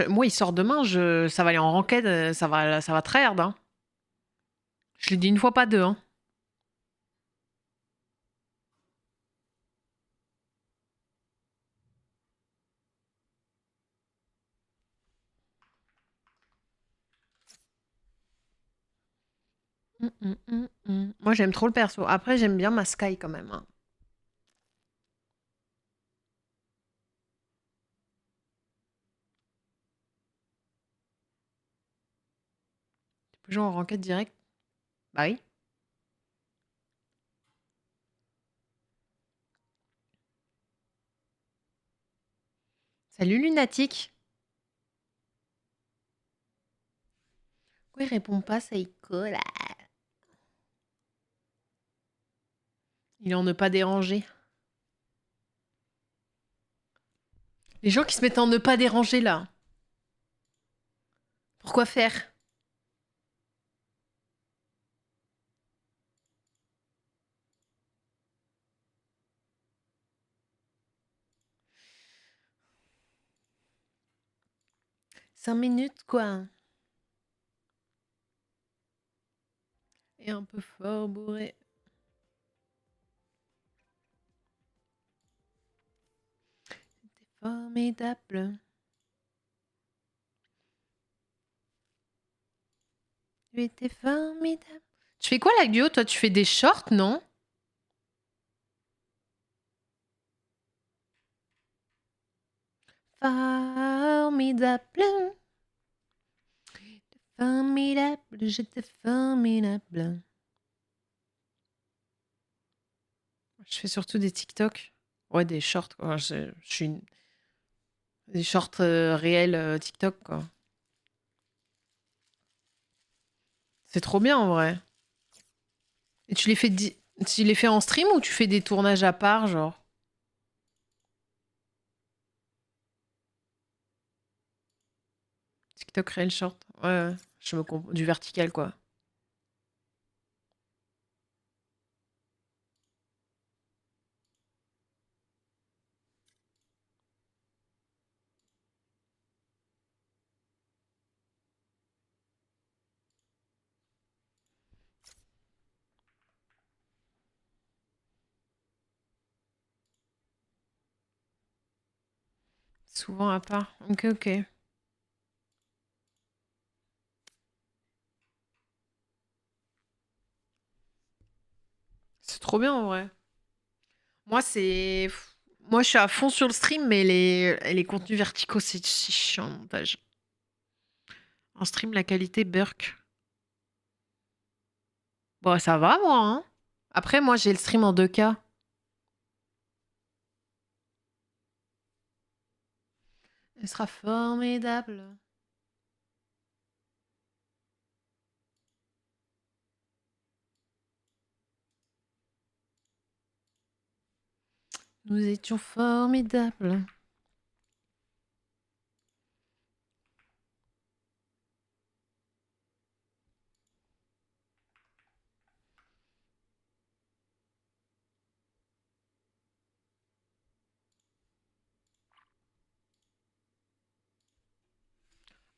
[SPEAKER 1] Moi, il sort demain, ça va aller en ranked, ça va tryhard. Hein. Je l'ai dit une fois, pas deux. Hein. Moi, j'aime trop le perso. Après, j'aime bien ma Sky quand même. Hein. Tu peux jouer en ranked direct? Bah oui. Salut Lunatique. Pourquoi il répond pas, Saïko, là? Il est en ne pas déranger. Les gens qui se mettent en ne pas déranger, là. Pourquoi faire? Cinq minutes, quoi. Et un peu fort bourré. C'était formidable. Tu étais formidable. Tu fais quoi, la Guo? Toi, tu fais des shorts, non? Formidable. Formidable, j'étais formidable. Je fais surtout des TikTok. Ouais, des shorts, quoi. Je suis des shorts réels TikTok, quoi. C'est trop bien, en vrai. Et tu les fais en stream ou tu fais des tournages à part, genre? TikTok réel short. Ouais, ouais. Du vertical, quoi. Souvent à part. Ok, ok. C'est trop bien, en vrai. Moi, c'est... Moi, je suis à fond sur le stream, mais les contenus verticaux, c'est chiant, le montage. En stream, la qualité burk. Bon, ça va, moi, hein. Après, moi, j'ai le stream en 2K. Elle sera formidable. Nous étions formidables.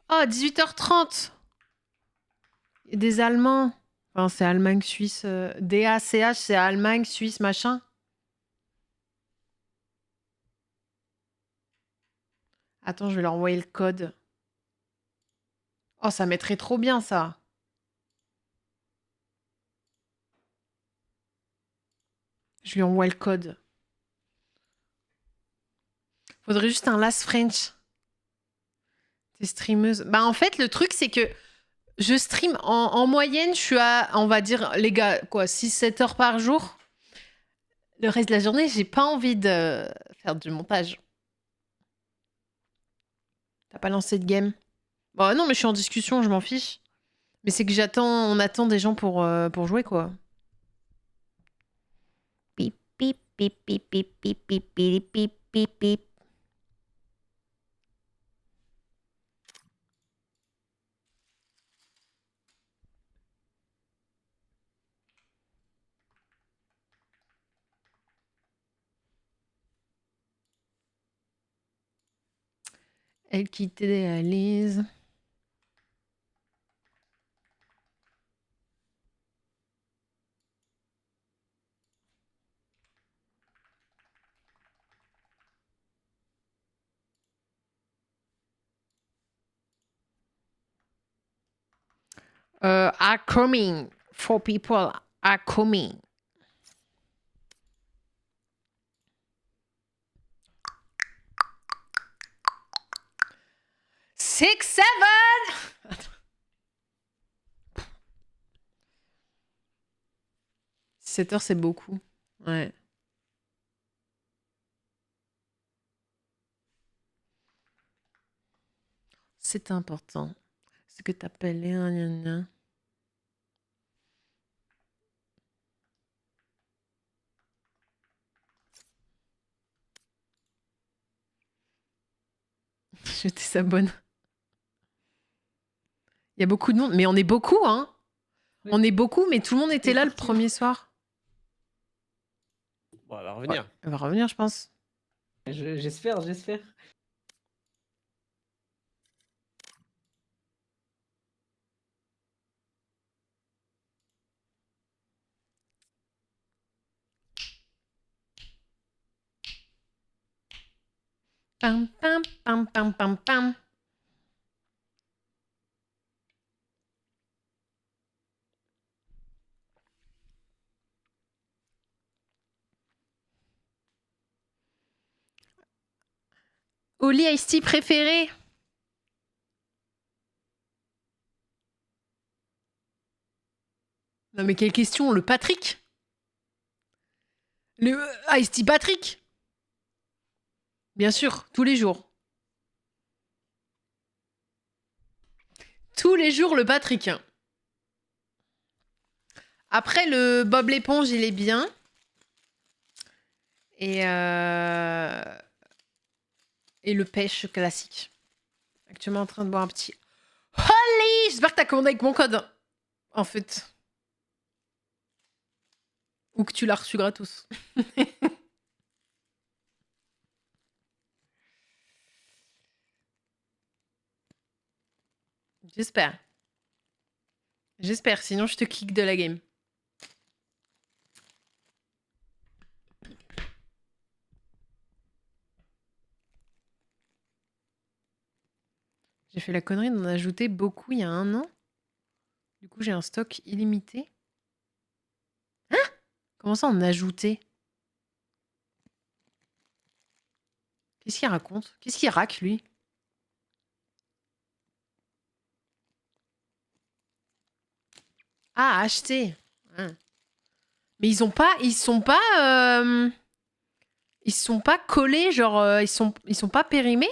[SPEAKER 1] Oh, 18h30. Il y a des Allemands. Enfin, c'est Allemagne, Suisse. DACH, c'est Allemagne, Suisse, machin. Attends, je vais leur envoyer le code. Oh, ça mettrait trop bien, ça. Je lui envoie le code. Faudrait juste un last French. T'es streameuse. Bah, en fait, le truc, c'est que je stream en moyenne, je suis à, on va dire, les gars, quoi, 6-7 heures par jour. Le reste de la journée, j'ai pas envie de faire du montage. T'as pas lancé de game? Bah non, mais je suis en discussion, je m'en fiche. Mais c'est que on attend des gens pour jouer, quoi. Pip, pip, pip, pip, pip, pip, pip, pip, pip, pip, pip. Elle qui t'idéalise. Are coming. 4 people are coming. Six, 7. 7 heures, c'est beaucoup. Ouais. C'est important. Ce que t'appelles les gna. Je t'abonne. Il y a beaucoup de monde, mais on est beaucoup, hein.
[SPEAKER 2] Oui.
[SPEAKER 1] On est beaucoup, mais tout le monde était là le
[SPEAKER 2] partir.
[SPEAKER 1] premier soir.
[SPEAKER 5] Bon, elle va revenir.
[SPEAKER 1] Elle va revenir, je pense.
[SPEAKER 2] J'espère.
[SPEAKER 1] Pam, pam, pam, pam, pam, pam. Oli Ice Tea préféré. Non mais quelle question, le Patrick. Le Ice Tea Patrick. Bien sûr, tous les jours. Tous les jours le Patrick. Après le Bob l'éponge, il est bien. Et le pêche classique. Actuellement en train de boire un petit Holly. J'espère que t'as commandé avec mon code. En fait. Ou que tu l'as reçu gratos. J'espère. J'espère, sinon je te kick de la game. J'ai fait la connerie d'en ajouter beaucoup il y a 1 an. Du coup, j'ai un stock illimité. Hein? Comment ça en ajouter? Qu'est-ce qu'il raconte? Qu'est-ce qu'il raque, lui? Ah, acheter. Ah. Mais ils sont pas collés, genre ils sont pas périmés.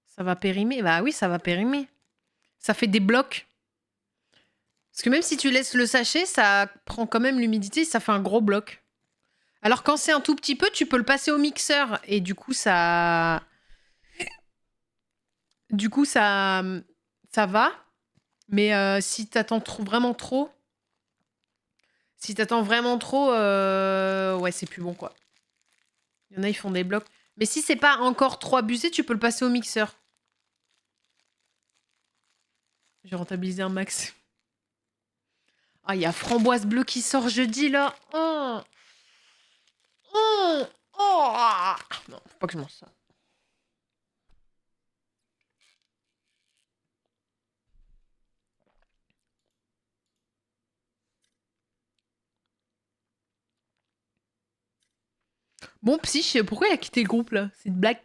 [SPEAKER 1] Ça va périmer. Bah oui, ça va périmer. Ça fait des blocs. Parce que même si tu laisses le sachet, ça prend quand même l'humidité, ça fait un gros bloc. Alors quand c'est un tout petit peu, tu peux le passer au mixeur et du coup ça va. Mais si t'attends vraiment trop, ouais, c'est plus bon quoi. Il y en a, ils font des blocs. Mais si c'est pas encore trop abusé, tu peux le passer au mixeur. J'ai rentabilisé un max. Ah, il y a Framboise Bleue qui sort jeudi là. Oh. Oh. Oh. Non, faut pas que je mange ça. Bon, Psyche, pourquoi il a quitté le groupe là? C'est une blague.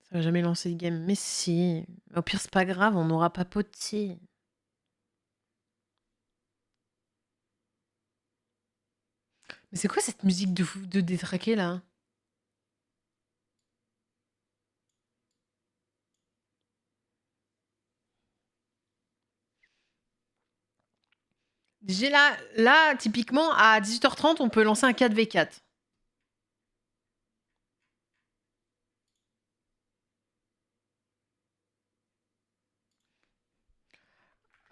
[SPEAKER 1] Ça va jamais lancer de game. Mais si. Au pire, c'est pas grave, on aura papoté. Mais c'est quoi cette musique de détraqué là? Déjà là, typiquement, à 18h30, on peut lancer un 4v4.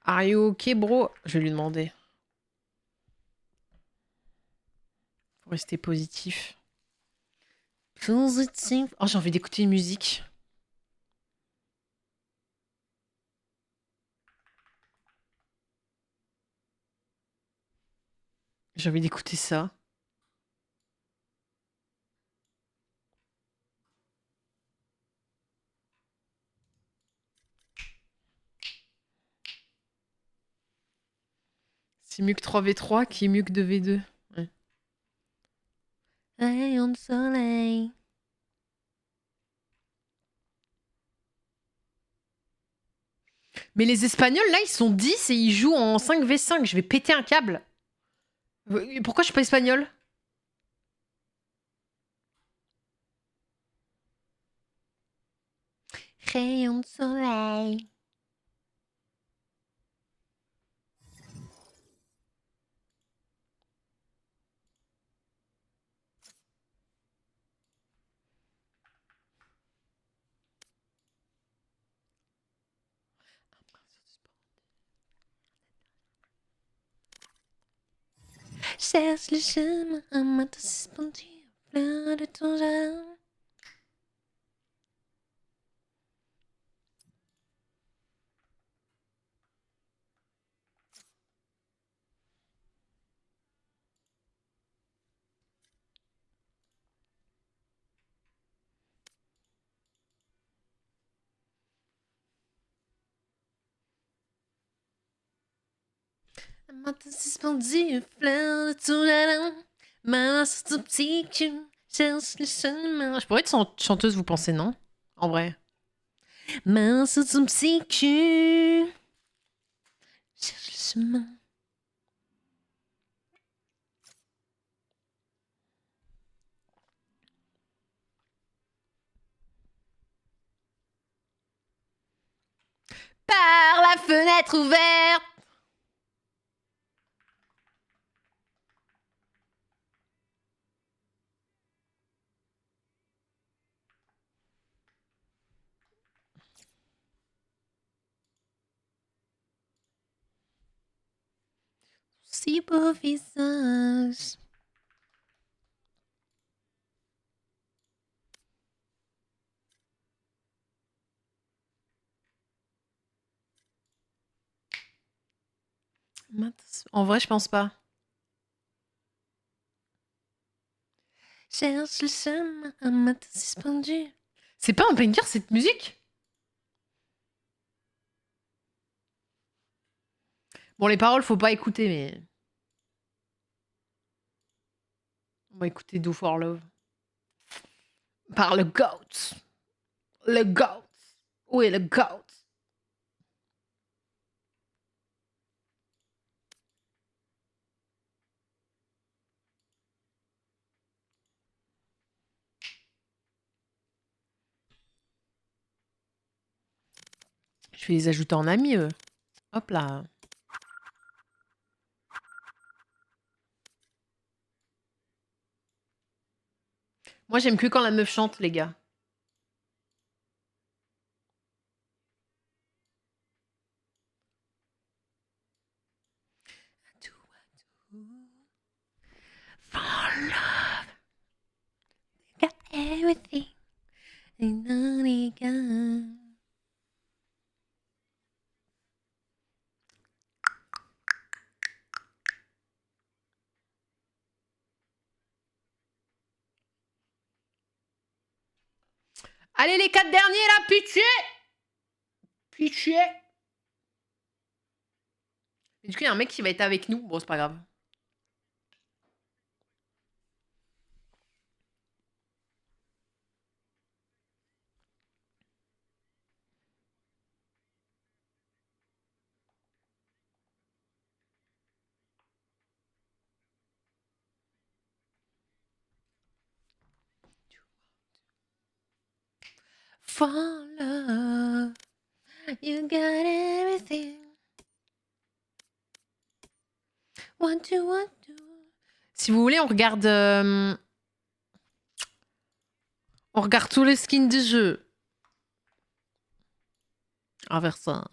[SPEAKER 1] Are you okay, bro? Je vais lui demander. Faut rester positif. Positif. Oh, j'ai envie d'écouter une musique. J'ai envie d'écouter ça. C'est mieux que 3v3 qui est mieux que 2v2. Ouais. Rayon de soleil. Mais les Espagnols, là, ils sont 10 et ils jouent en 5v5. Je vais péter un câble. Pourquoi je suis pas espagnol? Rayon de soleil. Cherche le chemin, un matin suspendu, plein de ton jardin. Un matin suspendu, plein de ton jardin. Ma main sur ton petit cul, cherche le chemin. Je pourrais être chanteuse, vous pensez, non? En vrai. Main sur ton petit cul, cherche le chemin. Par la fenêtre ouverte. Si beau visage. En vrai, je pense pas. Cherche le chemin, un matin suspendu. C'est pas un banger cette musique? Bon, les paroles, faut pas écouter, mais. On va écouter Do for Love. Par le GOAT. Le GOAT. Où est le GOAT? Je vais les ajouter en amis, eux. Hop là. Moi, j'aime que quand la meuf chante, les gars. For love. Got everything. Allez, les 4 derniers, là, pitié! Pitié! Et du coup, il y a un mec qui va être avec nous. Bon, c'est pas grave. For love, you got everything. One, two, one, two. Si vous voulez, on regarde tous les skins du jeu. On va faire ça.